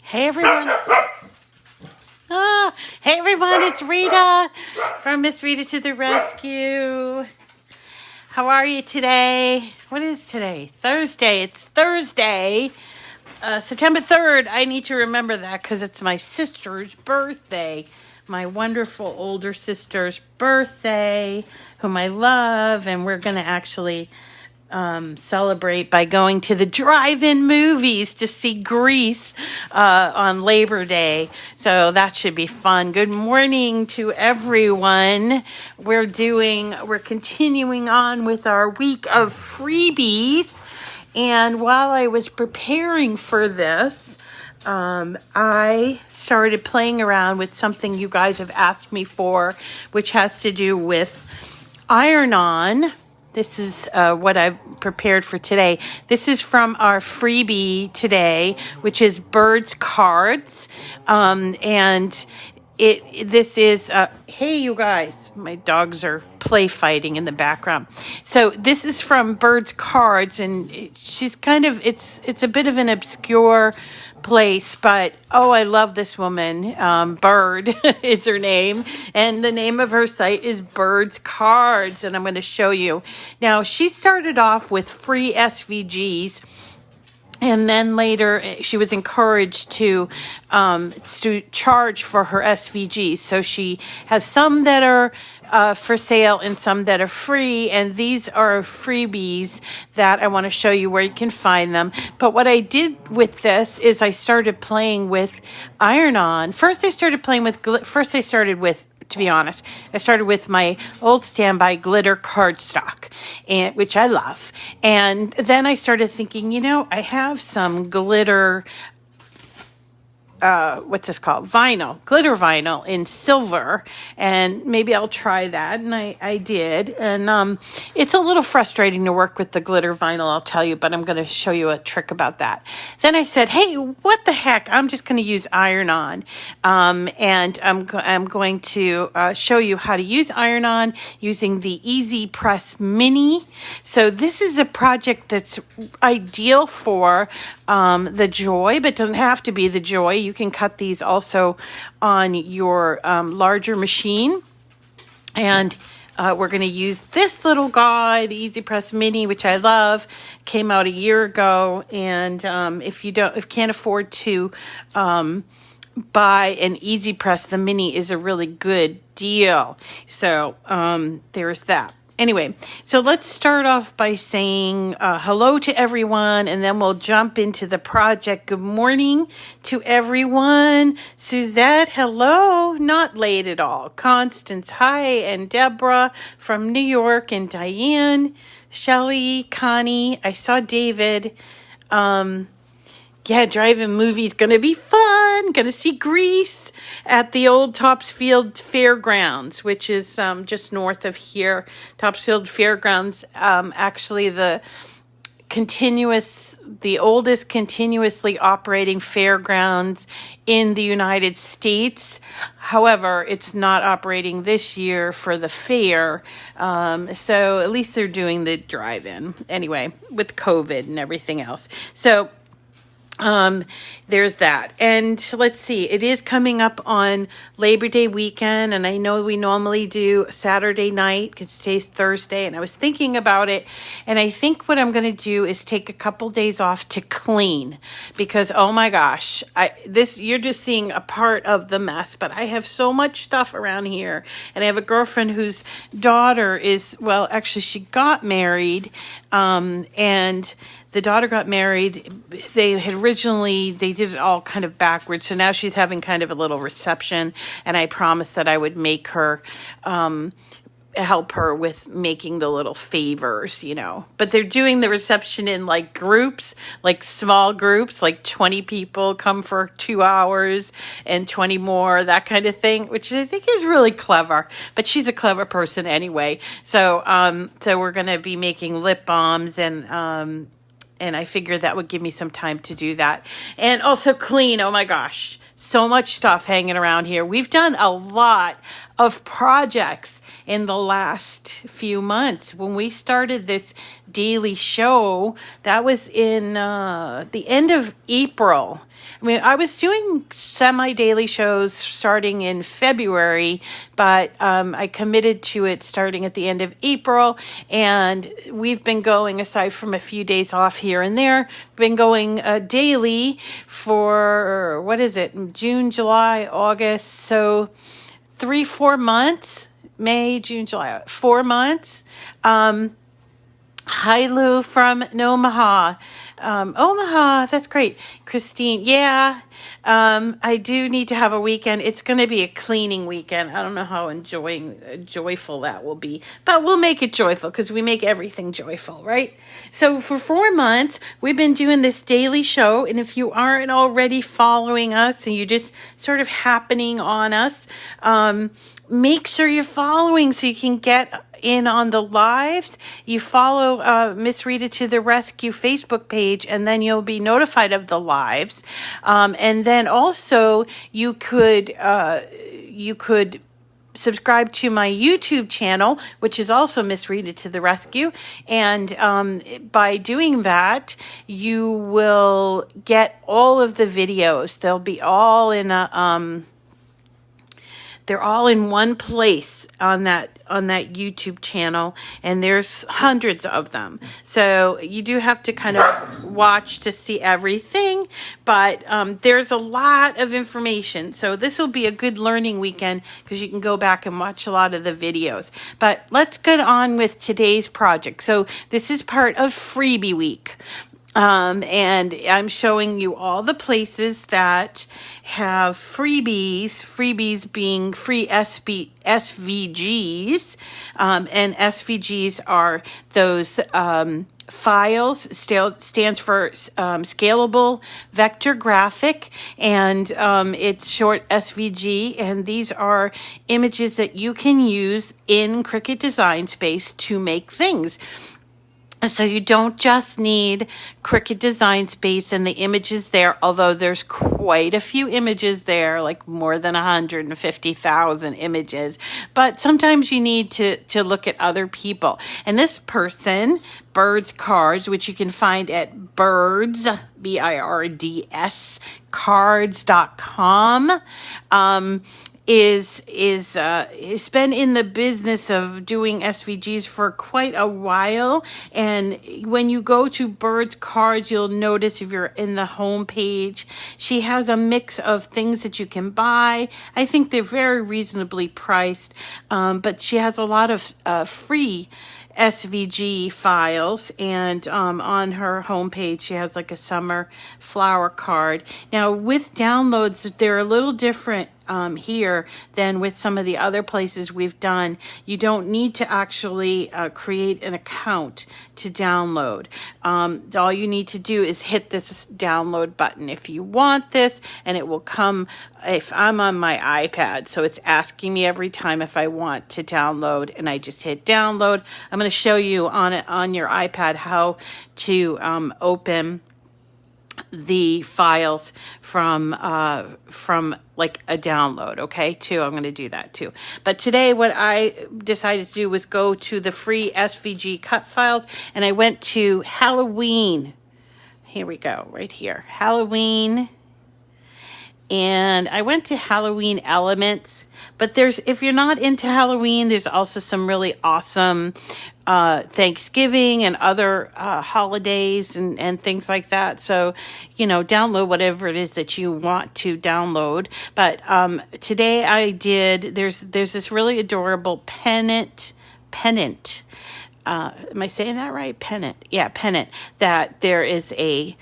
Hey everyone. Hey everyone, it's Rita from Miss Rita to the Rescue. How are you today? What is today? Thursday. It's Thursday, September 3rd. I need to remember that because it's my sister's birthday. My wonderful older sister's birthday, whom I love, and we're going to actually celebrate by going to the drive-in movies to see Grease on Labor Day. So that should be fun. Good morning to everyone. We're continuing on with our week of freebies. And while I was preparing for this, I started playing around with something you guys have asked me for, which has to do with iron-on. This is what I prepared for today. This is from our freebie today, which is Birds Cards. This is, hey you guys, my dogs are play fighting in the background. So this is from Birds Cards, and she's kind of, it's a bit of an obscure place, but I love this woman. Bird is her name, and the name of her site is Birds Cards, and I'm going to show you. Now, she started off with free SVGs, and then later she was encouraged to charge for her SVGs. So she has some that are for sale and some that are free. And these are freebies that I want to show you where you can find them. But what I did with this is I started playing with iron-on. To be honest, I started with my old standby glitter cardstock, which I love. And then I started thinking, I have some glitter, what's this called? Glitter vinyl in silver, and maybe I'll try that. And I did. And it's a little frustrating to work with the glitter vinyl, I'll tell you, but I'm going to show you a trick about that. Then I said, hey, what the heck? I'm just going to use iron-on. And I'm going to show you how to use iron-on using the EasyPress Mini. So this is a project that's ideal for the Joy, but doesn't have to be the Joy. You can cut these also on your larger machine. And we're going to use this little guy, the EasyPress Mini, which I love. Came out a year ago. And if you can't afford to buy an EasyPress, the Mini is a really good deal. So there's that. Anyway, so let's start off by saying hello to everyone, and then we'll jump into the project. Good morning to everyone. Suzette, hello. Not late at all. Constance, hi. And Deborah from New York, and Diane, Shelley, Connie. I saw David. Drive-in movie's going to be fun. Going to see Grease at the old Topsfield Fairgrounds, which is just north of here. Topsfield Fairgrounds, actually the oldest continuously operating fairgrounds in the United States. However, it's not operating this year for the fair. So at least they're doing the drive-in anyway, with COVID and everything else. So there's that. And let's see, it is coming up on Labor Day weekend, and I know we normally do Saturday night because today's Thursday, and I was thinking about it, and I think what I'm going to do is take a couple days off to clean, because oh my gosh, you're just seeing a part of the mess, but I have so much stuff around here, and I have a girlfriend whose daughter actually she got married, and the daughter got married. They did it all kind of backwards. So now she's having kind of a little reception. And I promised that I would make her, help her with making the little favors, But they're doing the reception in like groups, like small groups, like 20 people come for 2 hours and 20 more, that kind of thing, which I think is really clever. But she's a clever person anyway. So we're going to be making lip balms and I figured that would give me some time to do that. And also clean. Oh my gosh. So much stuff hanging around here. We've done a lot of projects in the last few months. When we started this daily show, that was in the end of April. I mean, I was doing semi-daily shows starting in February, but I committed to it starting at the end of April, and we've been going, aside from a few days off here and there, been going daily for, what is it, June, July, August, so 3-4 months, May, June, July, 4 months. Hi, Lou from Omaha. Omaha, that's great. Christine, yeah, I do need to have a weekend. It's going to be a cleaning weekend. I don't know how joyful that will be, but we'll make it joyful because we make everything joyful, right? So for 4 months, we've been doing this daily show, and if you aren't already following us and you're just sort of happening on us, make sure you're following so you can get in on the lives. You follow Miss Rita to the Rescue Facebook page, and then you'll be notified of the lives. And then also you could subscribe to my YouTube channel, which is also Miss Rita to the Rescue. And by doing that, you will get all of the videos. They'll be all in a they're all in one place on that YouTube channel, and there's hundreds of them. So you do have to kind of watch to see everything, but there's a lot of information. So this will be a good learning weekend because you can go back and watch a lot of the videos. But let's get on with today's project. So this is part of Freebie Week. And I'm showing you all the places that have freebies being free SVGs, and SVGs are those files, stands for scalable vector graphic, and it's short SVG, and these are images that you can use in Cricut Design Space to make things. So you don't just need Cricut Design Space and the images there, although there's quite a few images there, like more than 150,000 images. But sometimes you need to look at other people. And this person, Birds Cards, which you can find at birds, BIRDS, cards.com, is been in the business of doing SVGs for quite a while. And when you go to Bird's Cards, you'll notice if you're in the home page, she has a mix of things that you can buy. I think they're very reasonably priced, but she has a lot of free SVG files, and on her homepage she has like a summer flower card. Now with downloads, they're a little different here than with some of the other places we've done. You don't need to actually create an account to download. All you need to do is hit this download button if you want this, and it will come if I'm on my iPad. So it's asking me every time if I want to download, and I just hit download. I'm going to show you on your iPad how to open the files from like a download, okay, too. I'm going to do that too. But today what I decided to do was go to the free SVG cut files, and I went to Halloween. Here we go, right here, Halloween. And I went to Halloween Elements, but if you're not into Halloween, there's also some really awesome Thanksgiving and other holidays and things like that. So, download whatever it is that you want to download. But today I did, there's this really adorable pennant. Am I saying that right? Pennant. Yeah, pennant. That there is a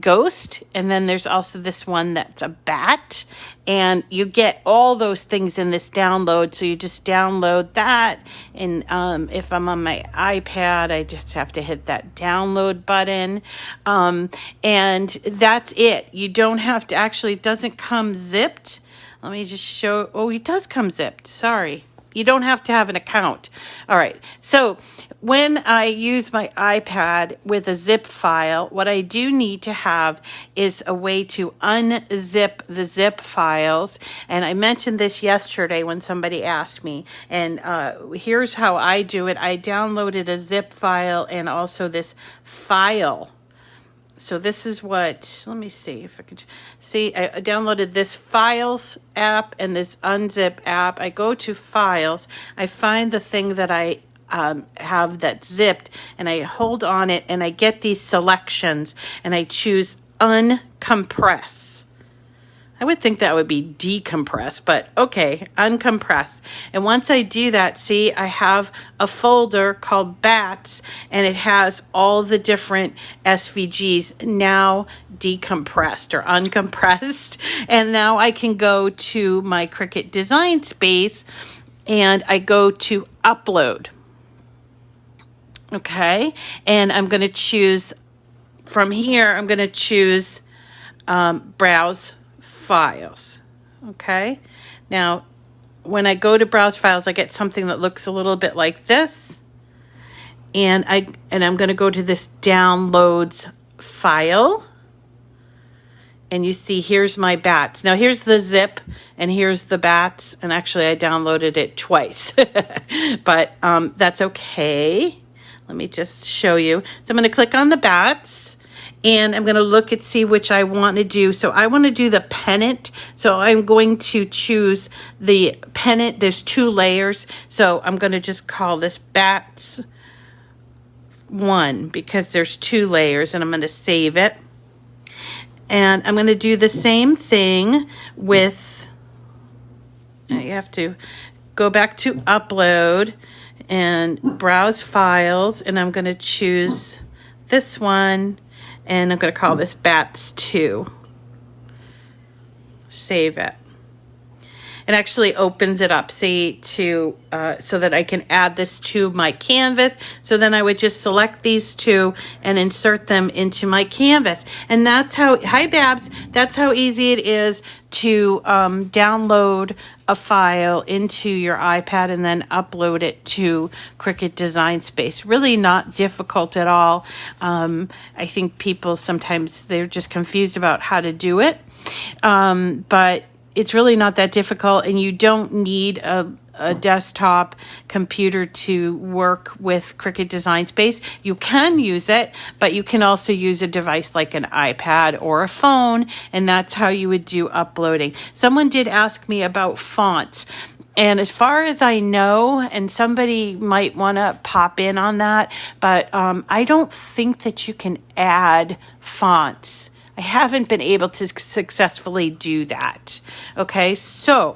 ghost, and then there's also this one that's a bat, and you get all those things in this download. So you just download that, and if I'm on my iPad, I just have to hit that download button, and that's it. You don't have to, actually, it doesn't come zipped. Let me just show. Oh, it does come zipped. Sorry. You don't have to have an account. All right. So when I use my iPad with a zip file, what I do need to have is a way to unzip the zip files. And I mentioned this yesterday when somebody asked me. And here's how I do it. I downloaded a zip file and also this file. So this is what, let me see if I can see, I downloaded this Files app and this Unzip app. I go to Files, I find the thing that I have that's zipped, and I hold on it, and I get these selections, and I choose Uncompress. I would think that would be decompress, but okay, uncompress. And once I do that, see, I have a folder called Bats, and it has all the different SVGs now decompressed or uncompressed. And now I can go to my Cricut Design Space, and I go to Upload. Okay, and I'm going to choose, from here, I'm going to choose Browse Files. Okay, now when I go to Browse Files, I get something that looks a little bit like this, and I'm going to go to this Downloads file, and you see here's my Bats. Now here's the zip, and here's the Bats, and actually I downloaded it twice, but that's okay. Let me just show you. So I'm going to click on the Bats. And I'm going to look and see which I want to do. So I want to do the pennant. So I'm going to choose the pennant. There's 2 layers. So I'm going to just call this Bats 1 because there's 2 layers, and I'm going to save it. And I'm going to do the same thing with, you have to go back to Upload and Browse Files, and I'm going to choose this one. And I'm going to call this Bats 2. Save it. It actually opens it up, see, to so that I can add this to my canvas. So then I would just select these 2 and insert them into my canvas. And that's how, hi Babs, that's how easy it is to download a file into your iPad and then upload it to Cricut Design Space. Really not difficult at all. I think people sometimes, they're just confused about how to do it. But it's really not that difficult, and you don't need a desktop computer to work with Cricut Design Space. You can use it, but you can also use a device like an iPad or a phone, and that's how you would do uploading. Someone did ask me about fonts. And as far as I know, and somebody might want to pop in on that, but I don't think that you can add fonts. I haven't been able to successfully do that. Okay, so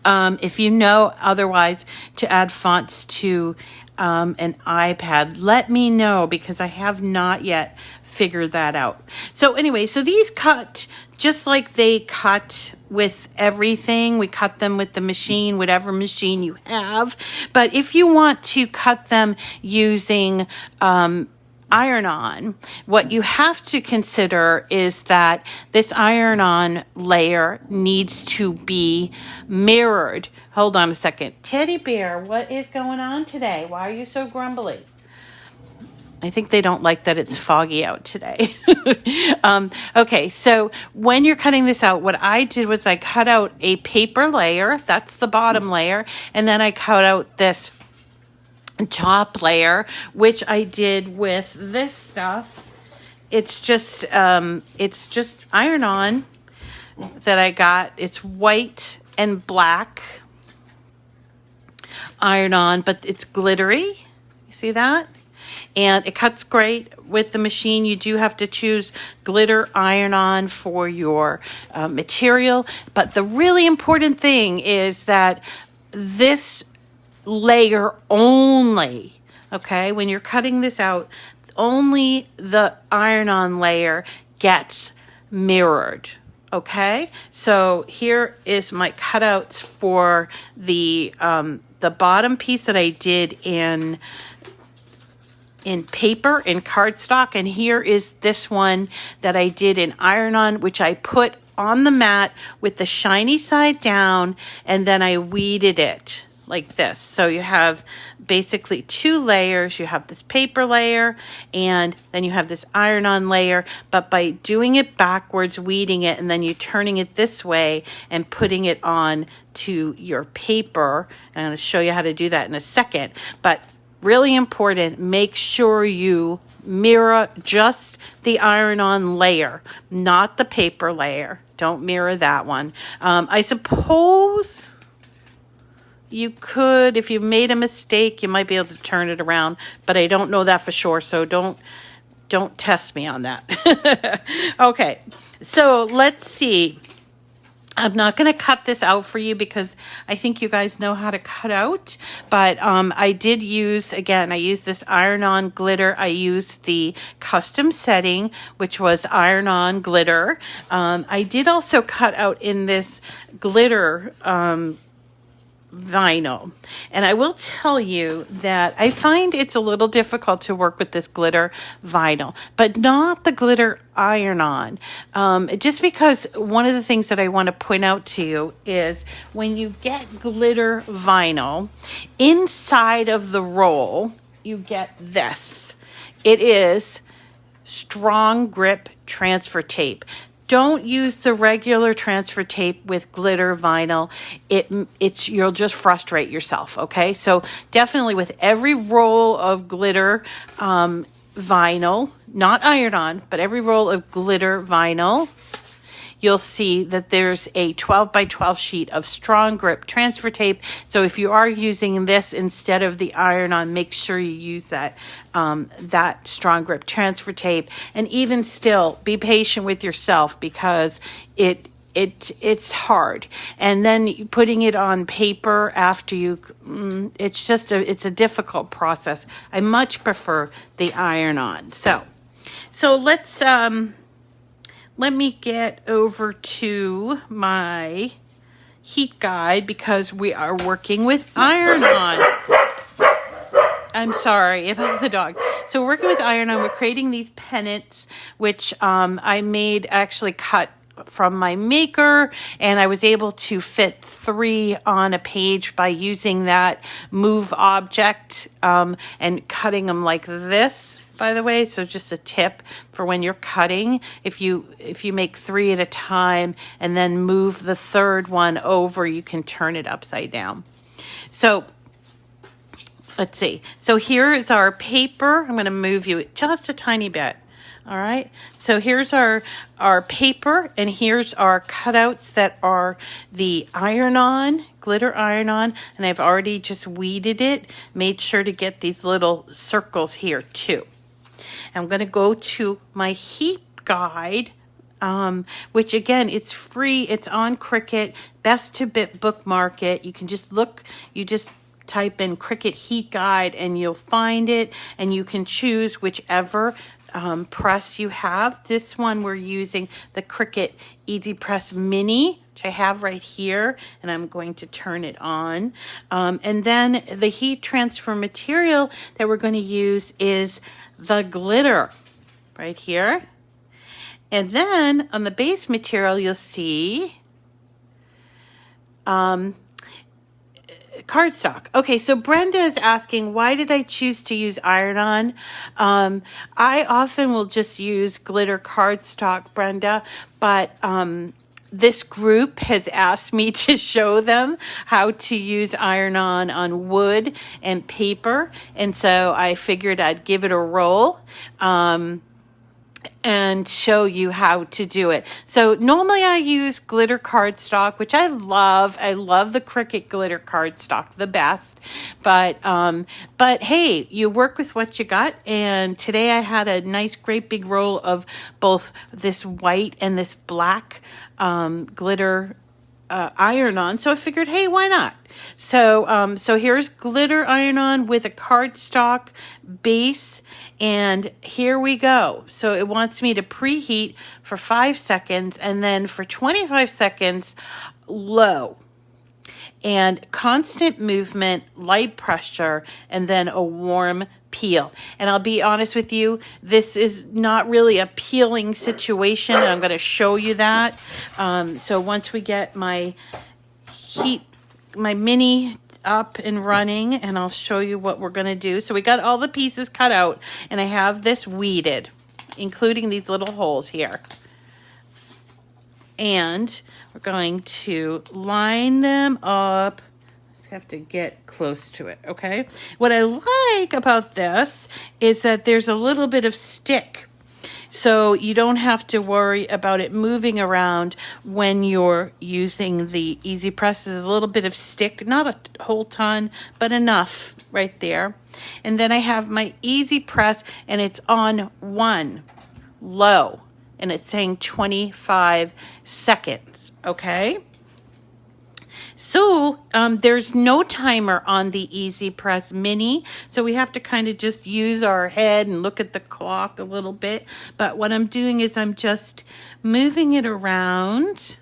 if you know otherwise to add fonts to an iPad, let me know, because I have not yet figured that out. So anyway, so these cut just like they cut with everything. We cut them with the machine, whatever machine you have. But if you want to cut them using iron-on, what you have to consider is that this iron-on layer needs to be mirrored. Hold on a second. Teddy bear, what is going on today? Why are you so grumbly? I think they don't like that it's foggy out today. Okay, so when you're cutting this out, what I did was I cut out a paper layer. That's the bottom layer. And then I cut out this top layer, which I did with this stuff. It's just iron-on that I got. It's white and black iron-on, but it's glittery. You see that? And it cuts great with the machine. You do have to choose glitter iron-on for your material. But the really important thing is that this layer only, okay, when you're cutting this out, only the iron-on layer gets mirrored. Okay, so here is my cutouts for the bottom piece that I did in paper, in cardstock, and here is this one that I did in iron-on, which I put on the mat with the shiny side down, and then I weeded it. like this. So you have basically 2 layers. You have this paper layer, and then you have this iron-on layer. But by doing it backwards, weeding it, and then you turning it this way and putting it on to your paper, and I'm going to show you how to do that in a second. But really important, make sure you mirror just the iron-on layer, not the paper layer. Don't mirror that one. I suppose you could, if you made a mistake, you might be able to turn it around, but I don't know that for sure, so don't test me on that. Okay, so let's see. I'm not going to cut this out for you because I think you guys know how to cut out, but I did use, again, I used this iron-on glitter. I used the custom setting, which was iron-on glitter. I did also cut out in this glitter vinyl, and I will tell you that I find it's a little difficult to work with this glitter vinyl, but not the glitter iron-on, just because one of the things that I want to point out to you is when you get glitter vinyl, inside of the roll you get this. It is strong grip transfer tape. Don't use the regular transfer tape with glitter vinyl. You'll just frustrate yourself, okay? So definitely with every roll of glitter vinyl, not iron-on, but every roll of glitter vinyl, you'll see that there's a 12 by 12 sheet of strong grip transfer tape. So if you are using this instead of the iron-on, make sure you use that strong grip transfer tape. And even still, be patient with yourself because it's hard. And then putting it on paper after you, it's a difficult process. I much prefer the iron-on. So let's, let me get over to my heat guide because we are working with iron-on. I'm sorry about the dog. So we're working with iron-on. We're creating these pennants, which I made, actually cut from my maker, and I was able to fit 3 on a page by using that move object and cutting them like this. By the way, so just a tip for when you're cutting, if you make 3 at a time and then move the 3rd one over, you can turn it upside down. So let's see. So here is our paper. I'm going to move you just a tiny bit. All right. So here's our paper, and here's our cutouts that are the iron-on, glitter iron-on, and I've already just weeded it. Made sure to get these little circles here too. I'm going to go to my heat guide, which again, it's free. It's on Cricut. Best to bookmark it. You can just look, you just type in Cricut heat guide and you'll find it, and you can choose whichever press you have. This one we're using the Cricut EasyPress Mini, which I have right here, and I'm going to turn it on. And then the heat transfer material that we're going to use is the glitter right here. And then on the base material, you'll see cardstock. Okay, so Brenda is asking, why did I choose to use iron-on? I often will just use glitter cardstock, Brenda, but this group has asked me to show them how to use iron-on on wood and paper, and so I figured I'd give it a roll and show you how to do it. So normally I use glitter cardstock, which I love. I love the Cricut glitter cardstock, the best. But hey, you work with what you got. And today I had a nice, great big roll of both this white and this black glitter iron-on. So I figured, hey, why not? So here's glitter iron-on with a cardstock base, and here we go. So it wants me to preheat for 5 seconds, and then for 25 seconds, low. And constant movement, light pressure, and then a warm peel. And I'll be honest with you, this is not really a peeling situation, and I'm going to show you that. So once we get my mini up and running, and I'll show you what we're going to do. So we got all the pieces cut out, and I have this weeded, including these little holes here. And we're going to line them up. Just have to get close to it, okay? What I like about this is that there's a little bit of stick. So you don't have to worry about it moving around when you're using the EasyPress. There's a little bit of stick, not a whole ton, but enough right there. And then I have my EasyPress, and it's on 1, low, and it's saying 25 seconds, okay? So there's no timer on the EasyPress Mini, so we have to kind of just use our head and look at the clock a little bit. But what I'm doing is I'm just moving it around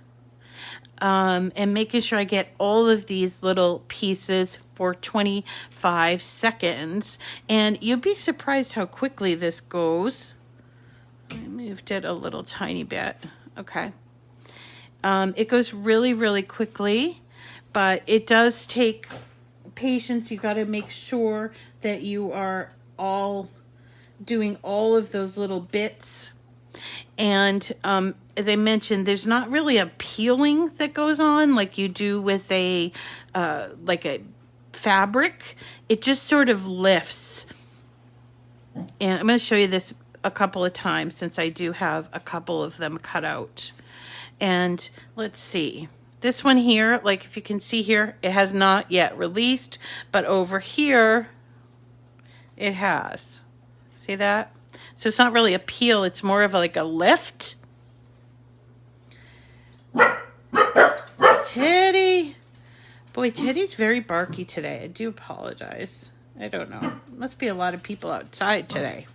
and making sure I get all of these little pieces for 25 seconds. And you'll be surprised how quickly this goes. I moved it a little tiny bit. Okay. It goes really, really quickly. But it does take patience. You got to make sure that you are all doing all of those little bits. And as I mentioned, there's not really a peeling that goes on like you do with a fabric. It just sort of lifts. And I'm going to show you this a couple of times since I do have a couple of them cut out. And let's see. This one here, like if you can see here, it has not yet released, but over here, it has. See that? So it's not really a peel, it's more of like a lift. Teddy. Boy, Teddy's very barky today. I do apologize. I don't know. Must be a lot of people outside today.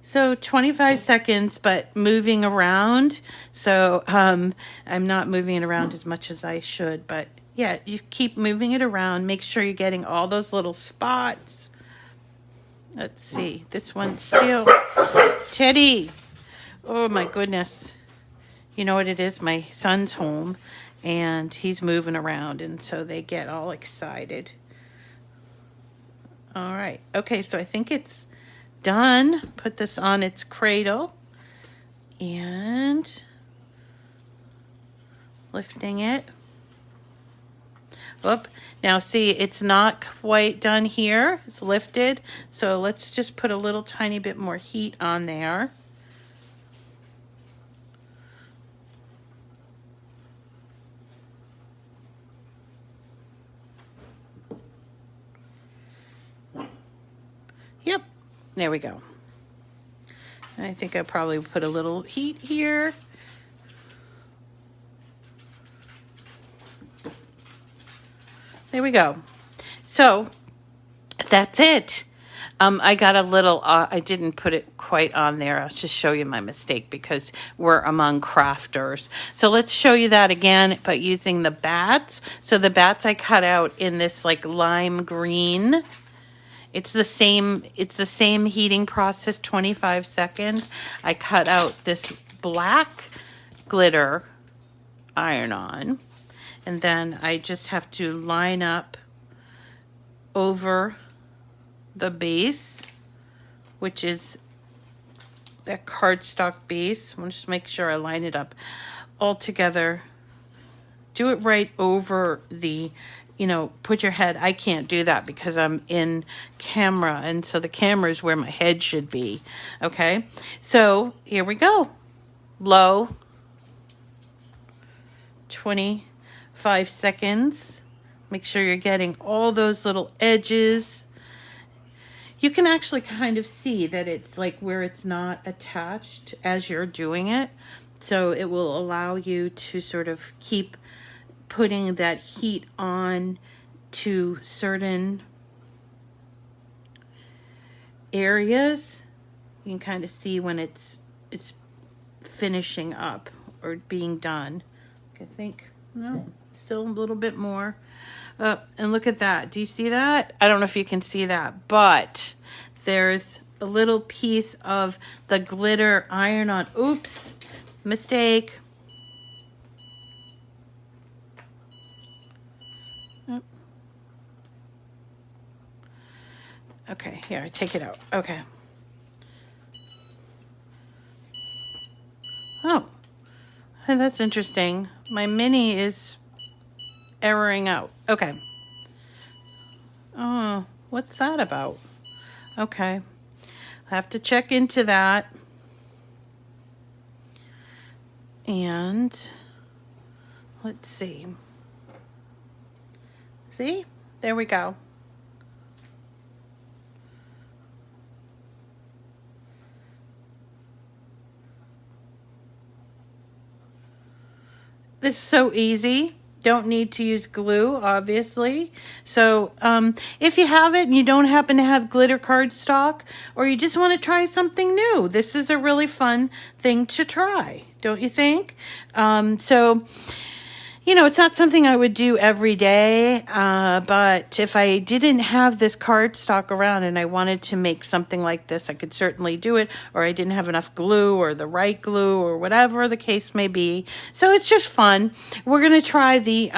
So 25 seconds, but moving around. So I'm not moving it around as much as I should, but yeah, you keep moving it around. Make sure you're getting all those little spots. Let's see, this one's still, Teddy. Oh my goodness. You know what it is? My son's home and he's moving around, and so they get all excited. All right. Okay, so I think it's done. Put this on its cradle and lifting it. Whoop. Now see, it's not quite done here. It's lifted. So let's just put a little tiny bit more heat on there. Yep. There we go. I think I probably put a little heat here. There we go. So that's it. I got a little, I didn't put it quite on there. I'll just show you my mistake because we're among crafters. So let's show you that again, but using the bats. So the bats I cut out in this like lime green. It's the same heating process, 25 seconds. I cut out this black glitter iron-on, and then I just have to line up over the base, which is that cardstock base. I'm just make sure I line it up all together. Do it right over the, put your head. I can't do that because I'm in camera, and so the camera is where my head should be. Okay, so here we go. Low, 25 seconds. Make sure you're getting all those little edges. You can actually kind of see that it's like where it's not attached as you're doing it. So it will allow you to sort of keep putting that heat on to certain areas. You can kind of see when it's finishing up or being done. I think, no, still a little bit more. And look at that. Do you see that? I don't know if you can see that, but there's a little piece of the glitter iron-on. Oops, mistake. Okay, here, I take it out. Okay. Oh, that's interesting. My mini is erroring out. Okay. Oh, what's that about? Okay. I have to check into that. And let's see. See? There we go. This is so easy. Don't need to use glue, obviously. So if you have it and you don't happen to have glitter cardstock, or you just want to try something new, this is a really fun thing to try, don't you think? So, you know, it's not something I would do every day, but if I didn't have this cardstock around and I wanted to make something like this, I could certainly do it, or I didn't have enough glue or the right glue or whatever the case may be. So it's just fun. We're going to try the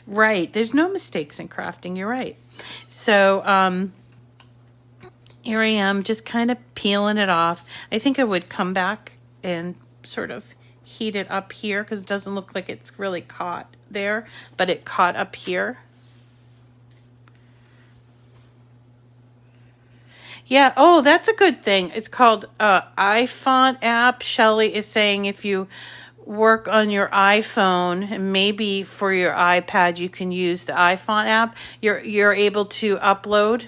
right. There's no mistakes in crafting. You're right. So, here I am just kind of peeling it off. I think I would come back and sort of heat it up here because it doesn't look like it's really caught there, but it caught up here. Yeah, oh, that's a good thing. It's called iFont app. Shelly is saying if you work on your iPhone, and maybe for your iPad you can use the iFont app, you're able to upload.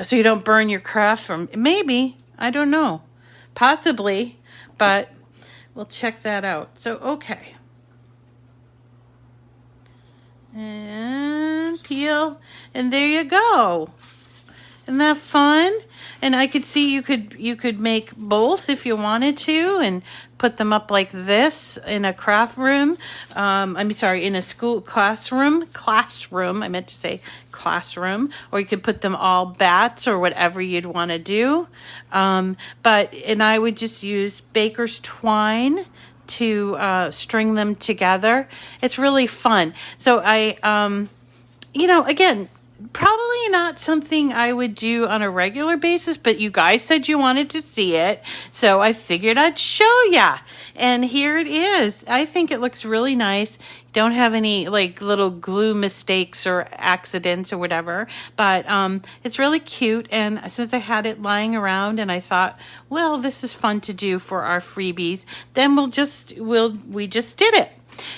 So you don't burn your craft from, maybe, I don't know, possibly, but we'll check that out. So, okay. And peel, and there you go. Isn't that fun? And I could see you could make both if you wanted to, and put them up like this in a craft room. I'm sorry, in a school classroom. I meant to say classroom. Or you could put them all bats or whatever you'd want to do. And I would just use baker's twine to string them together. It's really fun. So I, you know, again, probably not something I would do on a regular basis, but you guys said you wanted to see it, so I figured I'd show ya. And here it is. I think it looks really nice. Don't have any like little glue mistakes or accidents or whatever, but it's really cute. And since I had it lying around and I thought, well, this is fun to do for our freebies, then we just did it.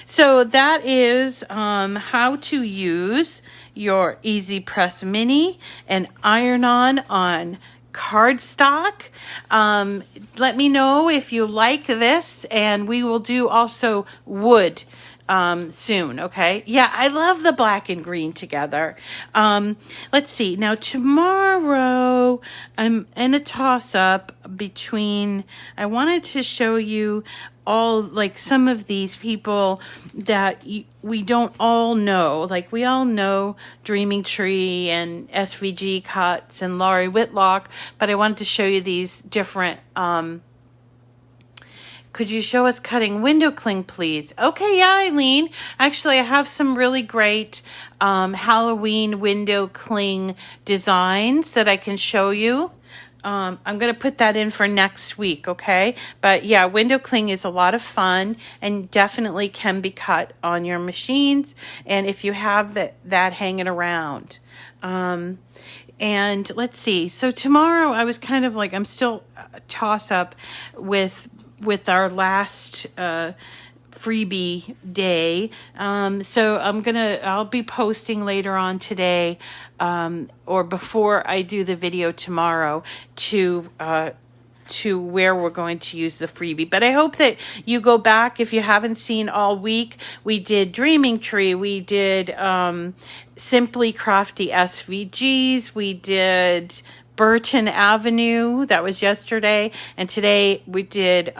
So that is how to use your EasyPress Mini and iron-on cardstock. Let me know if you like this, and we will do also wood soon, okay? Yeah, I love the black and green together. Let's see. Now, tomorrow, I'm in a toss-up between, I wanted to show you all, like, some of these people that we don't all know. Like, we all know Dreaming Tree and SVG Cuts and Laurie Whitlock, but I wanted to show you these different, could you show us cutting window cling, please? Okay, yeah, Eileen. Actually, I have some really great Halloween window cling designs that I can show you. I'm going to put that in for next week, okay? But yeah, window cling is a lot of fun and definitely can be cut on your machines, and if you have that hanging around. And let's see. So tomorrow I was kind of like, I'm still toss up with our last freebie day. So I'll be posting later on today, or before I do the video tomorrow, to where we're going to use the freebie. But I hope that you go back if you haven't seen all week. We did Dreaming Tree. We did Simply Crafty SVGs. We did Burton Avenue. That was yesterday. And today we did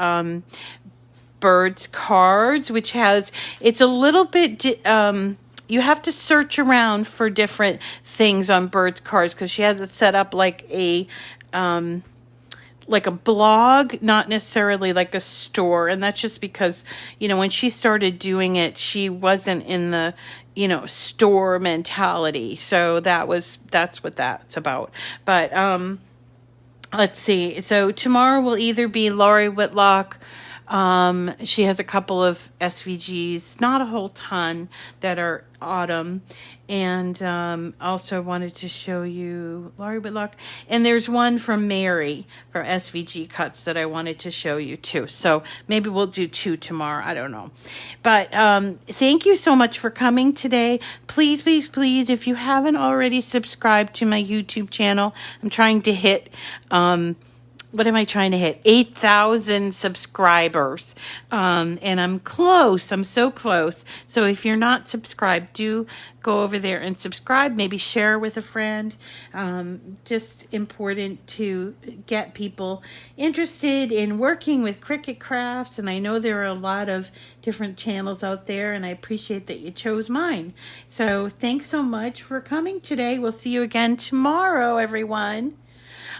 Bird's Cards, which it's a little bit, you have to search around for different things on Bird's Cards, because she has it set up like a, like a blog, not necessarily like a store. And that's just because, you know, when she started doing it, she wasn't in the, you know, store mentality. So that's what that's about. But let's see. So tomorrow will either be Lori Whitlock. She has a couple of SVGs, not a whole ton that are autumn. And also wanted to show you Lori Whitlock. And there's one from Mary for SVG cuts that I wanted to show you too. So maybe we'll do 2 tomorrow. I don't know. But thank you so much for coming today. Please, please, please, if you haven't already subscribed to my YouTube channel, I'm trying to hit... what am I trying to hit? 8,000 subscribers. And I'm close. I'm so close. So if you're not subscribed, do go over there and subscribe. Maybe share with a friend. Just important to get people interested in working with Cricut crafts. And I know there are a lot of different channels out there, and I appreciate that you chose mine. So thanks so much for coming today. We'll see you again tomorrow, everyone.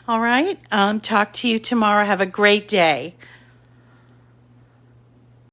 All right. Talk to you tomorrow. Have a great day.